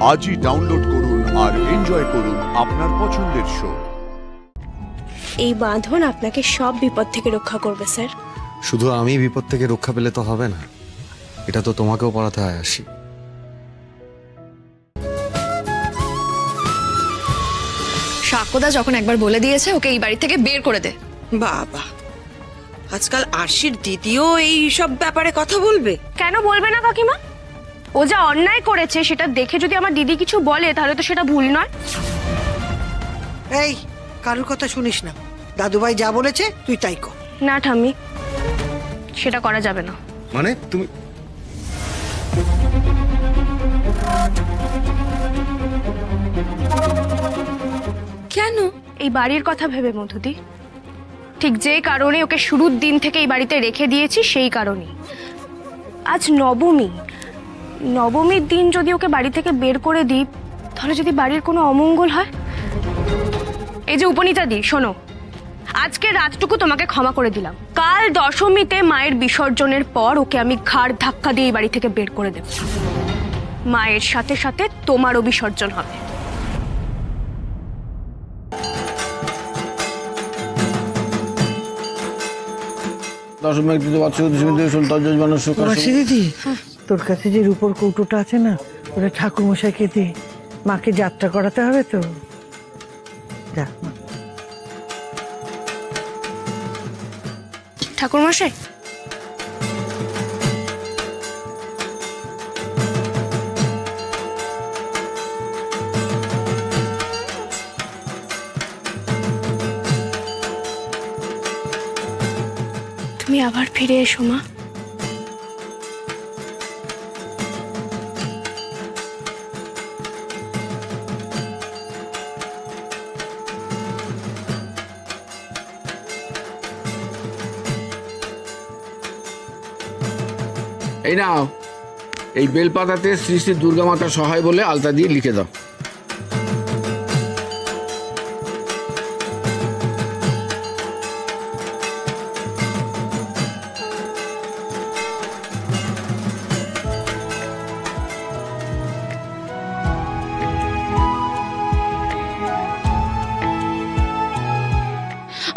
আজই ডাউনলোড করুন আর এনজয় করুন আপনার পছন্দের শো। এই বাঁধন আপনাকে সব বিপদ থেকে রক্ষা করবে স্যার। শুধু আমি বিপদ থেকে রক্ষা পেলে তো হবে না, এটা তো তোমাকেও পড়াতে হয় আসি। সাক্ষ্যদা যখন একবার বলে দিয়েছে ওকে এই বাড়ি থেকে বের করে দে। বাবা, আজকাল আরশির দিদিও এই সব ব্যাপারে কথা বলবে? কেন বলবে না কাকিমা? ও যা অন্যায় করেছে সেটা দেখে যদি আমার দিদি কিছু বলে তাহলে তো সেটা ভুল নয়। এই, কারোর কথা শুনিস না। দাদুভাই যা বলেছে তুই তাই কর। না ঠাম্মি, সেটা করা যাবে না। মানে তুমি কেন? এই বাড়ির কথা ভেবে মধুদি, ঠিক যে কারণে ওকে শুরুর দিন থেকে এই বাড়িতে রেখে দিয়েছি সেই কারণেই। আজ নবমীর দিন যদি ওকে বাড়ি থেকে বের করে দিই তাহলে যদি বাড়ির কোনো অমঙ্গল হয়। এই যে উপনীতা দি, শোনো, আজকে রাতটুকু তোমাকে ক্ষমা করে দিলাম। কাল দশমীতে মায়ের বিসর্জনের পর ওকে আমি ঘাড় ধাক্কা দিয়ে এই বাড়ি থেকে বের করে দেব। মায়ের সাথে সাথে তোমারও বিসর্জন হবে। দিদি, তোর কাছে যে রূপোর কৌটোটা আছে না, ওটা ঠাকুর মশাইকে দে, মাকে যাত্রা করাতে হবে তো। যা। ঠাকুর মশাই, তুমি আবার ফিরে এসো মা। এই নাও, এই বেলপাতাতে শ্রী শ্রী দুর্গা মাতার সহায় বলে আলতা দিয়ে লিখে দাও।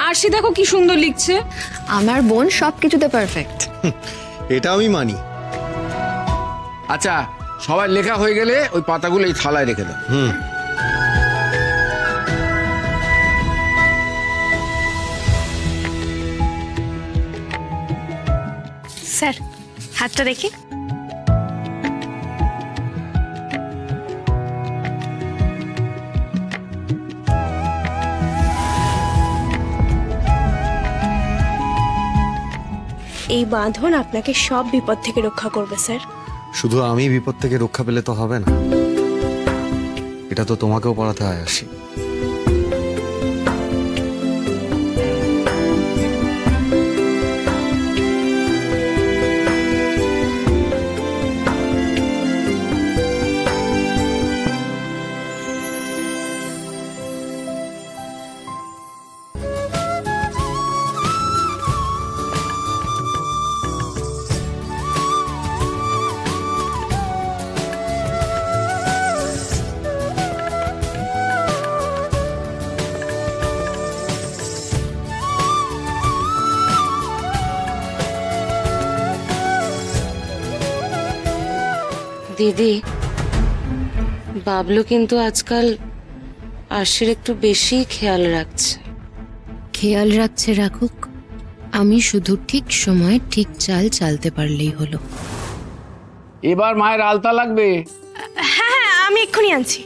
আরশি দেখো কি সুন্দর লিখছে। আমার বোন সবকিছুতে পারফেক্ট। এটা আমি মানি। আচ্ছা, সবাই লেখা হয়ে গেলে ওই পাতাগুলো এই থালায় রেখে দাও। স্যার, হাতটা দেখি। এই বাঁধন আপনাকে সব বিপদ থেকে রক্ষা করবে স্যার। শুধু আমি বিপদ থেকে রক্ষা পেলে তো হবে না, এটা তো তোমাকেও পড়াতে হয় আসি। দিদি, বাবলু কিন্তু আজকাল আরশির একটু বেশি খেয়াল রাখছে। খেয়াল রাখছে, রাখুক। আমি শুধু ঠিক সময় ঠিক চাল চালতে পারলেই হলো। এবার মায়ের আলতা লাগবে। হ্যাঁ হ্যাঁ, আমি এক্ষুনি আনছি।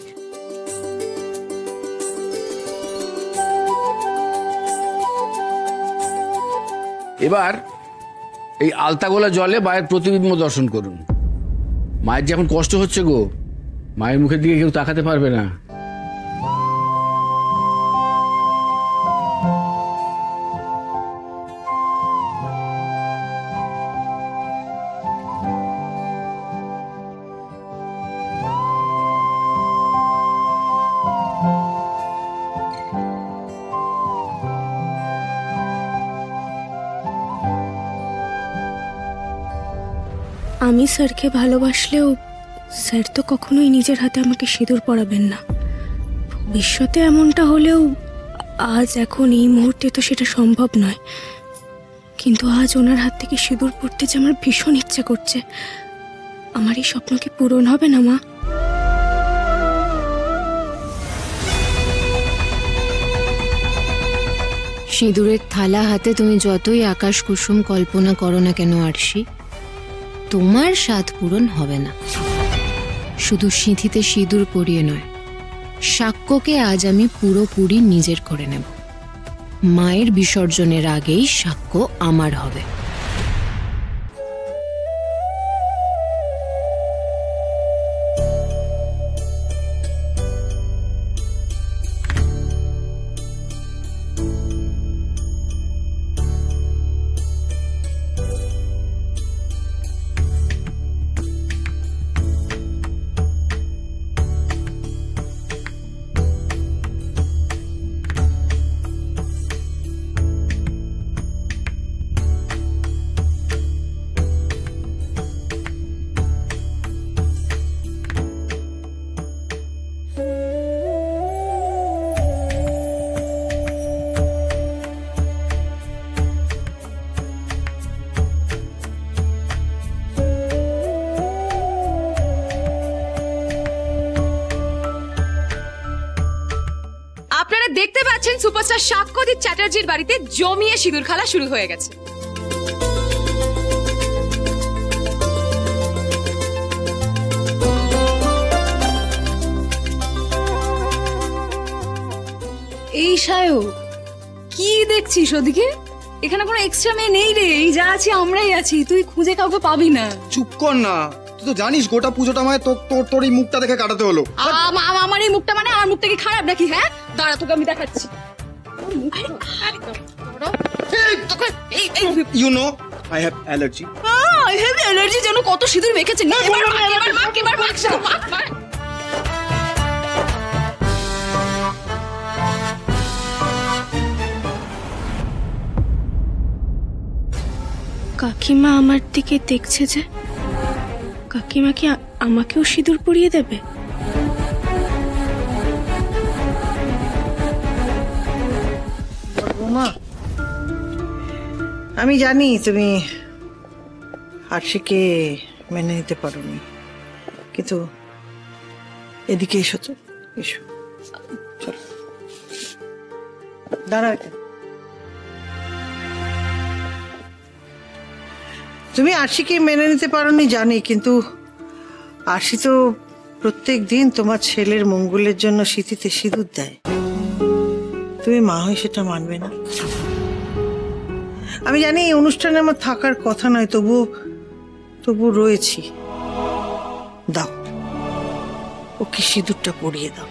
এবার এই আলতাগোলা জলে মায়ের প্রতিবিম্ব দর্শন করুন। মায়ের যে এখন কষ্ট হচ্ছে গো, মায়ের মুখের দিকে কেউ তাকাতে পারবে না। আমি স্যারকে ভালোবাসলেও স্যার তো কখনোই নিজের হাতে আমাকে সিঁদুর পরাবেন না। ভবিষ্যতে এমনটা হলেও আজ এখন এই মুহূর্তে তো সেটা সম্ভব নয়। কিন্তু আজ ওনার হাত থেকে সিঁদুর পড়তে যে আমার ভীষণ ইচ্ছে করছে। আমার এই স্বপ্ন কি পূরণ হবে না মা? সিঁদুরের থালা হাতে তুমি যতই আকাশ কুসুম কল্পনা করো না কেন আরশি, তোমার স্বাদ পূরণ হবে না। শুধু সিঁথিতে সিঁদুর পরিয়ে নয়, সাক্ষ্যকে আজ আমি পুরোপুরি নিজের করে নেব। মায়ের বিসর্জনের আগেই সাক্ষ্য আমার হবে। আপনারা দেখতে পাচ্ছেন সুপারস্টার সাক্ষ্যদীপ চ্যাটার্জির বাড়িতে জমিয়ে সিঁদুর খেলা শুরু হয়ে গেছে। এই সায়ক, কি দেখছিস ওদিকে? এখানে কোনো এক্সট্রা মেয়ে নেই রে, এই যা আছি আমরাই আছি, তুই খুঁজে কাউকে পাবি না। চুপ কর না, তুই তো জানিস গোটা পুজোটা মানে তোর এই মুখটা দেখে কাটাতে হলো। আমার এই মুখটা মানে আমার মুখটা কি খারাপ নাকি? হ্যাঁ দাঁড়া, তোকে আমি দেখাচ্ছি। You know I have allergy. I have allergy যেন কত সিঁদুর মেখেছে। কাকিমা আমার দিকে দেখছে যে, কাকিমা কি আমাকেও সিঁদুর পরিয়ে দেবে? মা, আমি জানি তুমি আরশিকে মেনে নিতে পারোনি, কিন্তু এদিকে এসো তো, এসো, চলো দাঁড়াও। তুমি আরশিকে মেনে নিতে পারোনি জানি, কিন্তু আরশি তো প্রত্যেক দিন তোমার ছেলের মঙ্গলের জন্য সিঁথিতে সিঁদুর দেয়। তুমি মা হয়ে সেটা মানবে না? আমি জানি এই অনুষ্ঠানে আমার থাকার কথা নয়, তবু রয়েছি। দাও, ওকে সিঁদুরটা পরিয়ে দাও।